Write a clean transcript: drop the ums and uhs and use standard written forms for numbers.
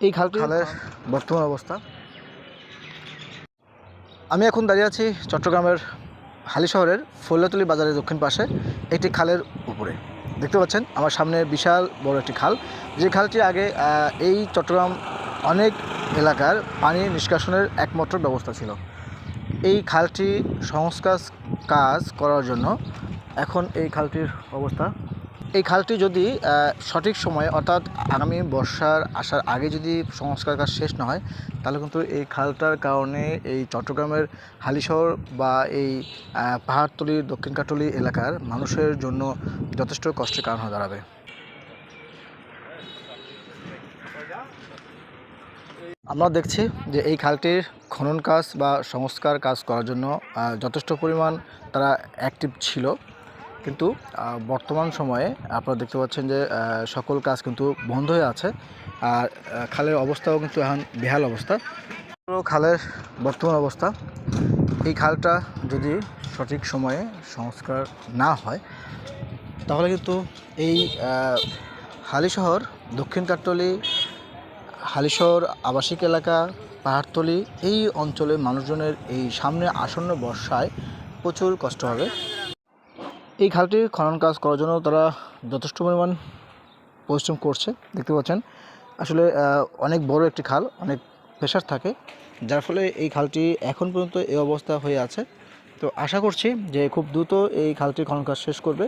এই খালের বর্তমান অবস্থা। আমি এখন দাঁড়িয়ে আছি চট্টগ্রামের হালি শহরের ফৈলাতলী বাজারের দক্ষিণ পাশে একটি খালের উপরে। দেখতে পাচ্ছেন আমার সামনে বিশাল বড় একটি খাল, যে খালটি আগে এই চট্টগ্রাম অনেক এলাকার পানি নিষ্কাশনের একমাত্র ব্যবস্থা ছিল। এই খালটি সংস্কার কাজ করার জন্য এখন এই খালটির অবস্থা। এই খালটি যদি সঠিক সময়ে অর্থাৎ আগামী বর্ষার আসার আগে যদি সংস্কার কাজ শেষ না হয়, তাহলে কিন্তু এই খালটার কারণে এই চট্টগ্রামের হালিশহর বা এই পাহাড়তলী দক্ষিণ কাটলি এলাকার মানুষের জন্য যথেষ্ট কষ্টের কারণ হয়ে দাঁড়াবে। আমরা দেখছি যে এই খালটির খনন কাজ বা সংস্কার কাজ করার জন্য যথেষ্ট পরিমাণ তারা অ্যাক্টিভ ছিল, কিন্তু বর্তমান সময়ে আপনারা দেখতে পাচ্ছেন যে সকল কাজ কিন্তু বন্ধ হয়ে আছে। আর খালের অবস্থাও কিন্তু এখন বেহাল অবস্থা। খালের বর্তমান অবস্থা, এই খালটা যদি সঠিক সময়ে সংস্কার না হয়, তাহলে কিন্তু এই হালিশহর দক্ষিণ কাট্টলী, হালিশহর আবাসিক এলাকা, পাহাড়তলী এই অঞ্চলের মানুষজনের এই সামনে আসন্ন বর্ষায় প্রচুর কষ্ট হবে। এই খালটির খনন কাজ করার জন্য তারা যথেষ্ট পরিমাণ পরিশ্রম করছে। দেখতে পাচ্ছেন আসলে অনেক বড় একটি খাল, অনেক প্রেশার থাকে, যার ফলে এই খালটি এখন পর্যন্ত এই অবস্থা হয়ে আছে। তো আশা করছি যে খুব দ্রুত এই খালটির খনন কাজ শেষ করবে